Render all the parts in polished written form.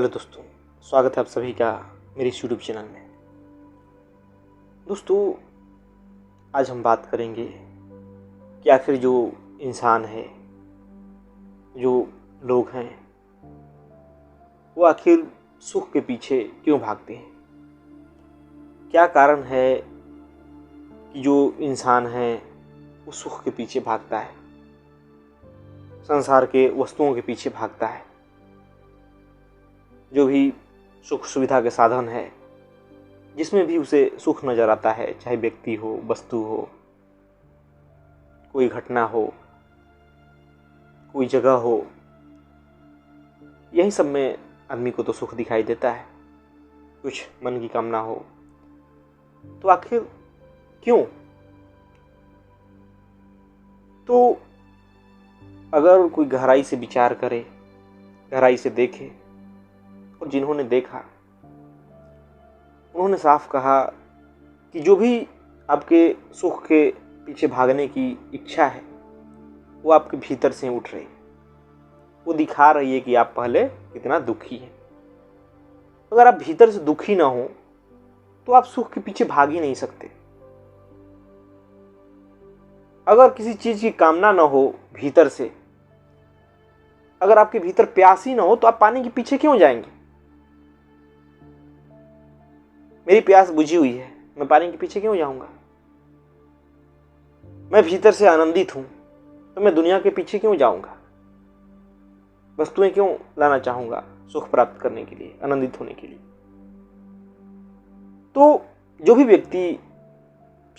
Hello दोस्तों, स्वागत है आप सभी का मेरे इस यूट्यूब चैनल में। दोस्तों, आज हम बात करेंगे कि आखिर जो इंसान है, जो लोग हैं, वो आखिर सुख के पीछे क्यों भागते हैं। क्या कारण है कि जो इंसान है वो सुख के पीछे भागता है, संसार के वस्तुओं के पीछे भागता है। जो भी सुख सुविधा के साधन है, जिसमें भी उसे सुख नज़र आता है, चाहे व्यक्ति हो, वस्तु हो, कोई घटना हो, कोई जगह हो, यही सब में आदमी को तो सुख दिखाई देता है। कुछ मन की कामना हो तो आखिर क्यों? तो अगर कोई गहराई से विचार करे, गहराई से देखे, और जिन्होंने देखा उन्होंने साफ कहा कि जो भी आपके सुख के पीछे भागने की इच्छा है वो आपके भीतर से उठ रही, वो दिखा रही है कि आप पहले कितना दुखी हैं। अगर आप भीतर से दुखी ना हो तो आप सुख के पीछे भाग ही नहीं सकते। अगर किसी चीज की कामना ना हो भीतर से, अगर आपके भीतर प्यास ही ना हो तो आप पानी के पीछे क्यों जाएंगे? मेरी प्यास बुझी हुई है, मैं पानी के पीछे क्यों जाऊंगा? मैं भीतर से आनंदित हूं तो मैं दुनिया के पीछे क्यों जाऊंगा? वस्तुएं क्यों लाना चाहूंगा सुख प्राप्त करने के लिए, आनंदित होने के लिए? तो जो भी व्यक्ति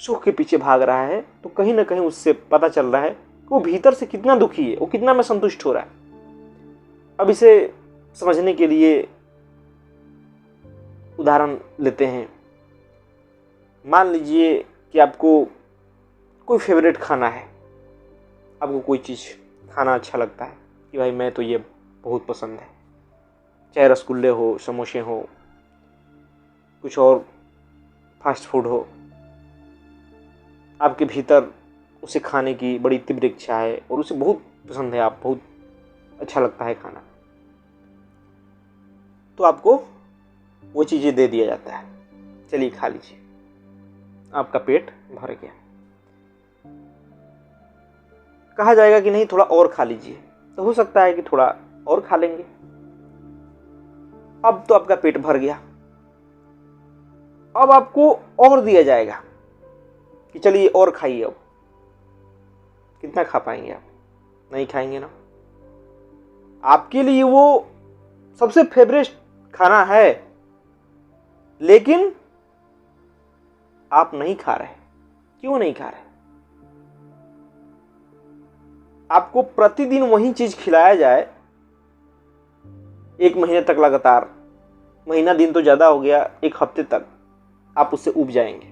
सुख के पीछे भाग रहा है तो कहीं ना कहीं उससे पता चल रहा है कि वो भीतर से कितना दुखी है, वो कितना में संतुष्ट हो रहा है। अब इसे समझने के लिए उदाहरण लेते हैं। मान लीजिए कि आपको कोई फेवरेट खाना है, आपको कोई चीज़ खाना अच्छा लगता है कि भाई मैं तो ये बहुत पसंद है, चाहे रसगुल्ले हो, समोसे हो, कुछ और फास्ट फूड हो। आपके भीतर उसे खाने की बड़ी तीव्र इच्छा है और उसे बहुत पसंद है, आप बहुत अच्छा लगता है खाना, तो आपको वो चीज़ें दे दिया जाता है, चलिए खा लीजिए। आपका पेट भर गया। कहा जाएगा कि नहीं, थोड़ा और खा लीजिए, तो हो सकता है कि थोड़ा और खा लेंगे। अब तो आपका पेट भर गया, अब आपको और दिया जाएगा कि चलिए और खाइए। अब कितना खा पाएंगे आप? नहीं खाएंगे ना। आपके लिए वो सबसे फेवरेट खाना है, लेकिन आप नहीं खा रहे। क्यों नहीं खा रहे? आपको प्रतिदिन वही चीज खिलाया जाए 1 महीने तक लगातार, महीना दिन तो ज्यादा हो गया, 1 हफ्ते तक आप उससे उब जाएंगे।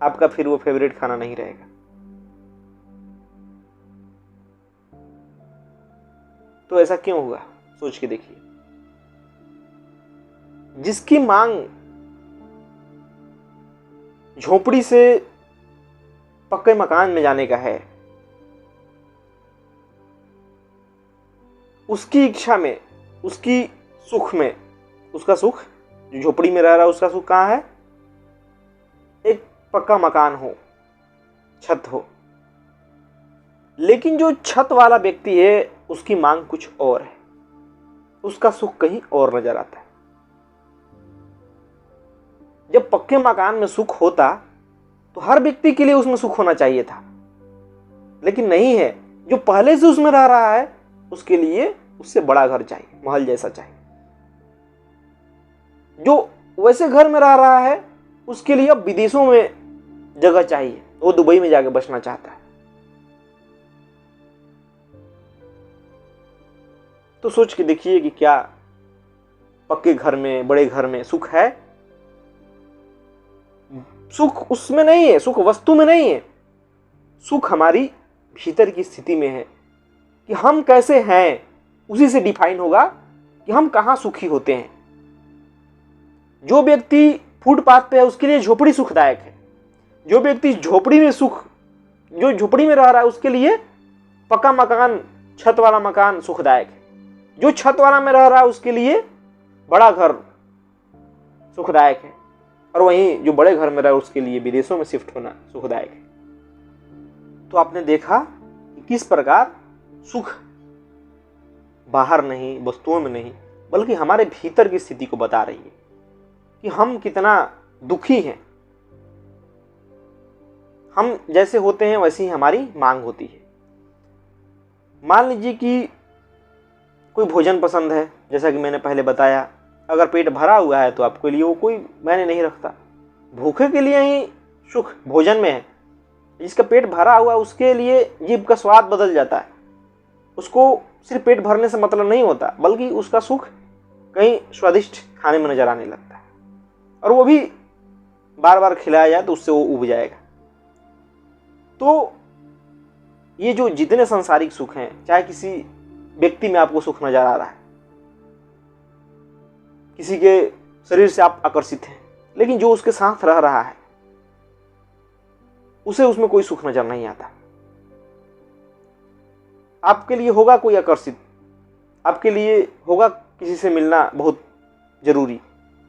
आपका फिर वो फेवरेट खाना नहीं रहेगा। तो ऐसा क्यों हुआ? सोच के देखिए। जिसकी मांग झोपड़ी से पक्के मकान में जाने का है, उसकी इच्छा में, उसकी सुख में, उसका सुख, जो झोपड़ी में रह रहा है उसका सुख कहाँ है? एक पक्का मकान हो, छत हो। लेकिन जो छत वाला व्यक्ति है उसकी मांग कुछ और है, उसका सुख कहीं और नजर आता है। जब पक्के मकान में सुख होता तो हर व्यक्ति के लिए उसमें सुख होना चाहिए था, लेकिन नहीं है। जो पहले से उसमें रह रहा है उसके लिए उससे बड़ा घर चाहिए, महल जैसा चाहिए। जो वैसे घर में रह रहा है उसके लिए अब विदेशों में जगह चाहिए, वो दुबई में जाकर बसना चाहता है। तो सोच के देखिए कि क्या पक्के घर में, बड़े घर में सुख है? सुख उसमें नहीं है, सुख वस्तु में नहीं है। सुख हमारी भीतर की स्थिति में है कि हम कैसे हैं, उसी से डिफाइन होगा कि हम कहां सुखी होते हैं। जो व्यक्ति फुटपाथ पे है उसके लिए झोपड़ी सुखदायक है। जो व्यक्ति झोपड़ी में जो झोपड़ी में रह रहा है उसके लिए पक्का मकान, छत वाला मकान सुखदायक है। जो छत वाला में रह रहा है उसके लिए बड़ा घर सुखदायक है और वहीं जो बड़े घर में रहे उसके लिए विदेशों में शिफ्ट होना सुखदायक है। तो आपने देखा कि किस प्रकार सुख बाहर नहीं, वस्तुओं में नहीं, बल्कि हमारे भीतर की स्थिति को बता रही है कि हम कितना दुखी हैं। हम जैसे होते हैं वैसी ही हमारी मांग होती है। मान लीजिए कि कोई भोजन पसंद है, जैसा कि मैंने पहले बताया, अगर पेट भरा हुआ है तो आपके लिए वो कोई मायने नहीं रखता। भूखे के लिए ही सुख भोजन में है। जिसका पेट भरा हुआ उसके लिए जीभ का स्वाद बदल जाता है। उसको सिर्फ पेट भरने से मतलब नहीं होता, बल्कि उसका सुख कहीं स्वादिष्ट खाने में नजर आने लगता है, और वो भी बार बार खिलाया जाए तो उससे वो उब जाएगा। तो ये जो जितने सांसारिक सुख हैं, चाहे किसी व्यक्ति में आपको सुख नजर आ रहा है, किसी के शरीर से आप आकर्षित हैं, लेकिन जो उसके साथ रह रहा है उसे उसमें कोई सुख नजर नहीं आता। आपके लिए होगा कोई आकर्षित, आपके लिए होगा किसी से मिलना बहुत जरूरी,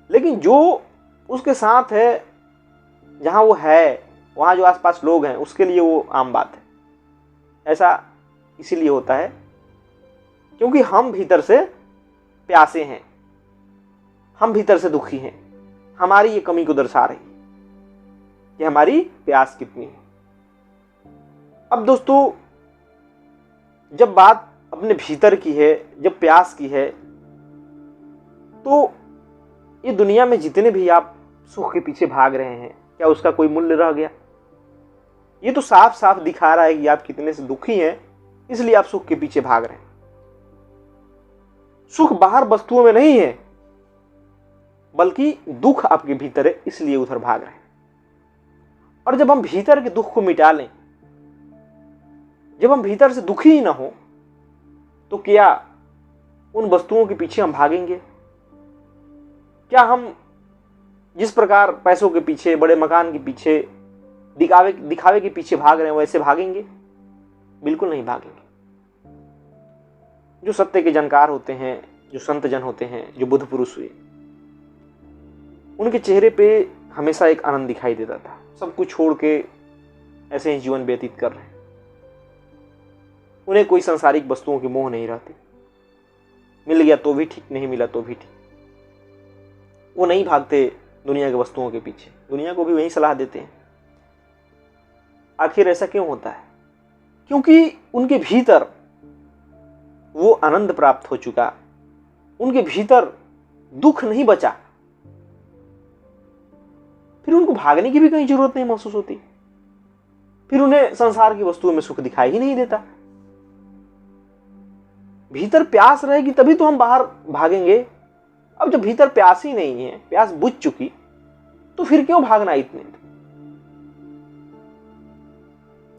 लेकिन जो उसके साथ है, जहां वो है, वहां जो आसपास लोग हैं, उसके लिए वो आम बात है। ऐसा इसीलिए होता है क्योंकि हम भीतर से प्यासे हैं, हम भीतर से दुखी हैं। हमारी ये कमी को दर्शा रही कि हमारी प्यास कितनी है। अब दोस्तों, जब बात अपने भीतर की है, जब प्यास की है, तो ये दुनिया में जितने भी आप सुख के पीछे भाग रहे हैं, क्या उसका कोई मूल्य रह गया? ये तो साफ साफ दिखा रहा है कि आप कितने से दुखी हैं, इसलिए आप सुख के पीछे भाग रहे हैं। सुख बाहर वस्तुओं में नहीं है, बल्कि दुख आपके भीतर है, इसलिए उधर भाग रहे हैं। और जब हम भीतर के दुख को मिटा लें, जब हम भीतर से दुखी ही ना हो, तो क्या उन वस्तुओं के पीछे हम भागेंगे? क्या हम जिस प्रकार पैसों के पीछे, बड़े मकान के पीछे, दिखावे के पीछे भाग रहे हैं, वैसे भागेंगे? बिल्कुल नहीं भागेंगे। जो सत्य के जानकार होते हैं, जो संत जन होते हैं, जो बुद्ध पुरुष हुए, उनके चेहरे पे हमेशा एक आनंद दिखाई देता था। सब कुछ छोड़ के ऐसे ही जीवन व्यतीत कर रहे हैं। उन्हें कोई सांसारिक वस्तुओं की मोह नहीं रहती। मिल गया तो भी ठीक, नहीं मिला तो भी ठीक। वो नहीं भागते दुनिया के वस्तुओं के पीछे, दुनिया को भी वही सलाह देते हैं। आखिर ऐसा क्यों होता है? क्योंकि उनके भीतर वो आनंद प्राप्त हो चुका, उनके भीतर दुख नहीं बचा, फिर उनको भागने की भी कहीं जरूरत नहीं महसूस होती। फिर उन्हें संसार की वस्तुओं में सुख दिखाई ही नहीं देता। भीतर प्यास रहेगी तभी तो हम बाहर भागेंगे। अब जब भीतर प्यास ही नहीं है, प्यास बुझ चुकी, तो फिर क्यों भागना इतने?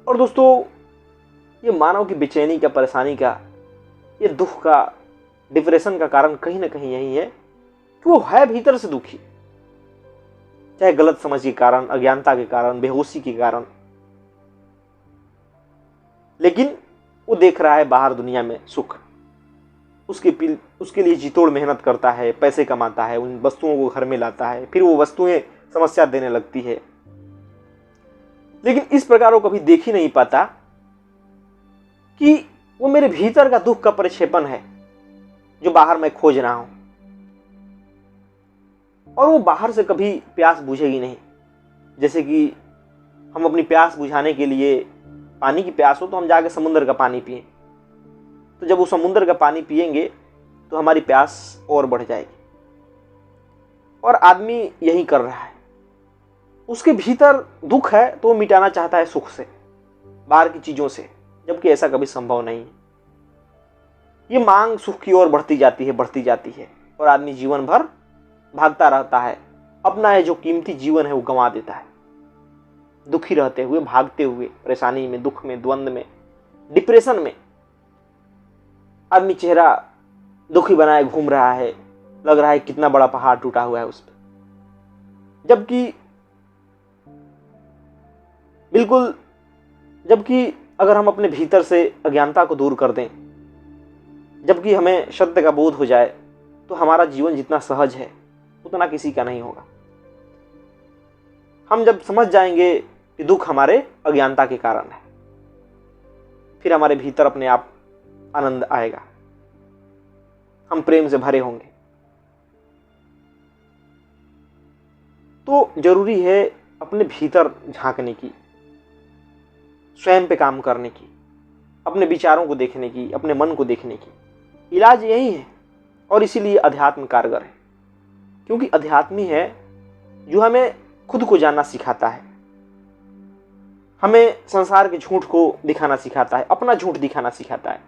और दोस्तों, ये मानव की बेचैनी का, परेशानी का, ये दुख का, डिप्रेशन का कारण कहीं ना कहीं यही है कि वो है भीतर से दुखी। चाहे गलत समझ के कारण, अज्ञानता के कारण, बेहोशी के कारण, लेकिन वो देख रहा है बाहर दुनिया में सुख। उसके लिए जीतोड़ मेहनत करता है, पैसे कमाता है, उन वस्तुओं को घर में लाता है, फिर वो वस्तुएं समस्या देने लगती है। लेकिन इस प्रकार वो कभी देख ही नहीं पाता कि वो मेरे भीतर का दुख का परिक्षेपण है जो बाहर मैं खोज रहा हूं, और वो बाहर से कभी प्यास बुझेगी नहीं। जैसे कि हम अपनी प्यास बुझाने के लिए, पानी की प्यास हो तो हम जाके समुद्र का पानी पिएं, तो जब वो समुद्र का पानी पिएंगे तो हमारी प्यास और बढ़ जाएगी। और आदमी यही कर रहा है। उसके भीतर दुख है तो वो मिटाना चाहता है सुख से, बाहर की चीजों से, जबकि ऐसा कभी संभव नहीं है। ये मांग सुख की ओर बढ़ती जाती है, बढ़ती जाती है, और आदमी जीवन भर भागता रहता है। अपना ये जो कीमती जीवन है वो गंवा देता है, दुखी रहते हुए, भागते हुए, परेशानी में, दुख में, द्वंद्व में, डिप्रेशन में। आदमी चेहरा दुखी बनाए घूम रहा है, लग रहा है कितना बड़ा पहाड़ टूटा हुआ है उस पर, जबकि अगर हम अपने भीतर से अज्ञानता को दूर कर दें, जबकि हमें सत्य का बोध हो जाए, तो तो हमारा जीवन जितना सहज है उतना किसी का नहीं होगा। हम जब समझ जाएंगे कि दुख हमारे अज्ञानता के कारण है, फिर हमारे भीतर अपने आप आनंद आएगा, हम प्रेम से भरे होंगे। तो जरूरी है अपने भीतर झांकने की, स्वयं पे काम करने की, अपने विचारों को देखने की, अपने मन को देखने की। इलाज यही है और इसीलिए अध्यात्म कारगर है, क्योंकि अध्यात्म ही है जो हमें खुद को जानना सिखाता है, हमें संसार के झूठ को दिखाना सिखाता है, अपना झूठ दिखाना सिखाता है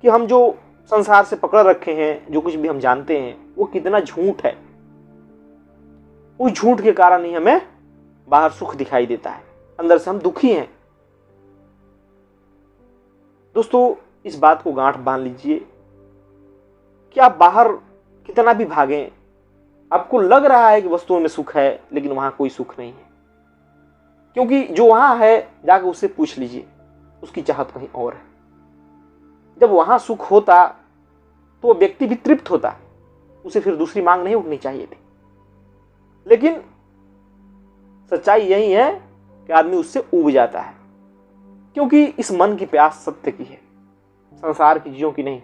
कि हम जो संसार से पकड़ रखे हैं, जो कुछ भी हम जानते हैं, वो कितना झूठ है। उस झूठ के कारण ही हमें बाहर सुख दिखाई देता है, अंदर से हम दुखी हैं। दोस्तों, इस बात को गांठ बांध लीजिए कि आप बाहर कितना भी भागें, आपको लग रहा है कि वस्तुओं में सुख है, लेकिन वहां कोई सुख नहीं है, क्योंकि जो वहां है जाकर उससे पूछ लीजिए, उसकी चाहत कहीं और है। जब वहां सुख होता तो वो व्यक्ति भी तृप्त होता, उसे फिर दूसरी मांग नहीं उठनी चाहिए थी। लेकिन सच्चाई यही है कि आदमी उससे ऊब जाता है, क्योंकि इस मन की प्यास सत्य की है, संसार की चीजों की नहीं।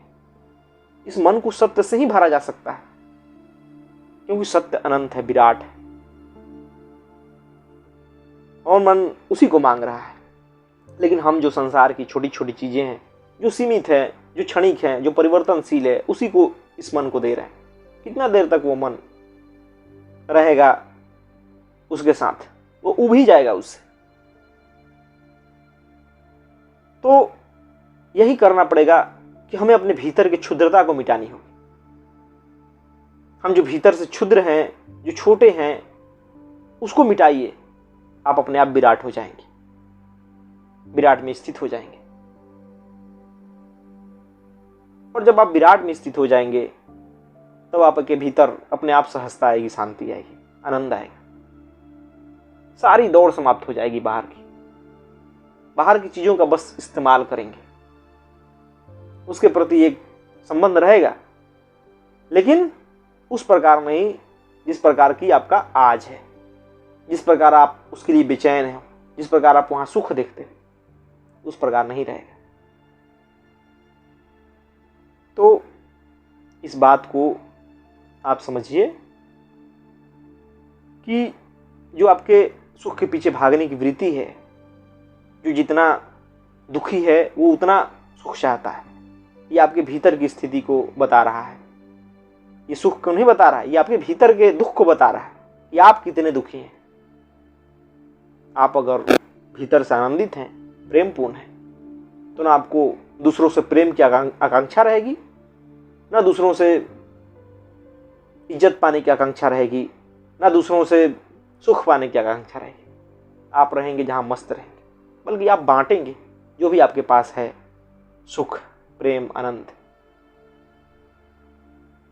इस मन को सत्य से ही भरा जा सकता है, क्योंकि सत्य अनंत है, विराट है, और मन उसी को मांग रहा है। लेकिन हम जो संसार की छोटी छोटी चीजें हैं, जो सीमित है, जो क्षणिक है, जो परिवर्तनशील है, उसी को इस मन को दे रहे हैं। कितना देर तक वो मन रहेगा उसके साथ, वो उब ही जाएगा उससे। तो यही करना पड़ेगा कि हमें अपने भीतर की क्षुद्रता को मिटानी होगी। हम जो भीतर से क्षुद्र हैं, जो छोटे हैं, उसको मिटाइए, आप अपने आप विराट हो जाएंगे, विराट में स्थित हो जाएंगे। और जब आप विराट में स्थित हो जाएंगे तब आपके भीतर अपने आप सहजता आएगी, शांति आएगी, आनंद आएगा, सारी दौड़ समाप्त हो जाएगी बाहर की। बाहर की चीजों का बस इस्तेमाल करेंगे, उसके प्रति एक संबंध रहेगा, लेकिन उस प्रकार नहीं जिस प्रकार की आपका आज है, जिस प्रकार आप उसके लिए बेचैन हैं, जिस प्रकार आप वहां सुख देखते हैं, उस प्रकार नहीं रहेगा। तो इस बात को आप समझिए कि जो आपके सुख के पीछे भागने की वृत्ति है, जो जितना दुखी है वो उतना सुख चाहता है, ये आपके भीतर की स्थिति को बता रहा है। ये सुख को नहीं बता रहा है, ये आपके भीतर के दुख को बता रहा है कि आप कितने दुखी हैं। आप अगर भीतर से आनंदित हैं, प्रेमपूर्ण हैं, तो ना आपको दूसरों से प्रेम की आकांक्षा रहेगी, ना दूसरों से इज्जत पाने की आकांक्षा रहेगी, ना दूसरों से सुख पाने की आकांक्षा रहेगी। आप रहेंगे जहां मस्त रहेंगे, बल्कि आप बांटेंगे जो भी आपके पास है, सुख, प्रेम, आनंद।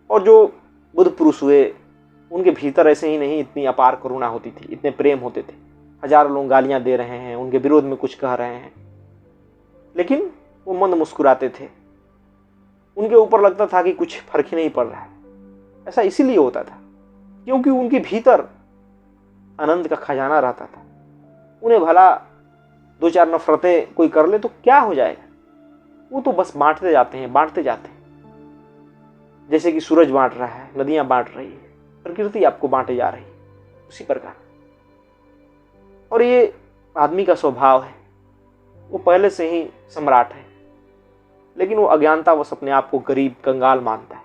और जो बुद्ध पुरुष हुए, उनके भीतर ऐसे ही नहीं इतनी अपार करुणा होती थी, इतने प्रेम होते थे। हजारों लोग गालियां दे रहे हैं, उनके विरोध में कुछ कह रहे हैं, लेकिन वो मंद मुस्कुराते थे। उनके ऊपर लगता था कि कुछ फर्क ही नहीं पड़ रहा है। ऐसा इसीलिए होता था क्योंकि उनके भीतर आनंद का खजाना रहता था। उन्हें भला दो चार नफरतें कोई कर ले तो क्या हो जाएगा, वो तो बस बांटते जाते हैं, बांटते जाते हैं। जैसे कि सूरज बांट रहा है, नदियां बांट रही है, प्रकृति आपको बांटे जा रही है, उसी प्रकार। और ये आदमी का स्वभाव है, वो पहले से ही सम्राट है, लेकिन वो अज्ञानतावश अपने आप को गरीब, कंगाल मानता है।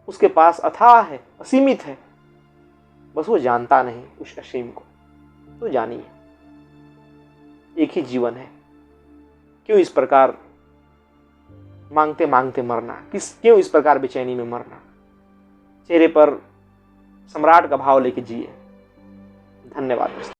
उसके पास अथाह है, असीमित है, बस वो जानता नहीं उस असीम को। तो जानिए, एक ही जीवन है, क्यों इस प्रकार मांगते मांगते मरना, क्यों इस प्रकार बेचैनी में मरना। चेहरे पर सम्राट का भाव लेके जिए। धन्यवाद।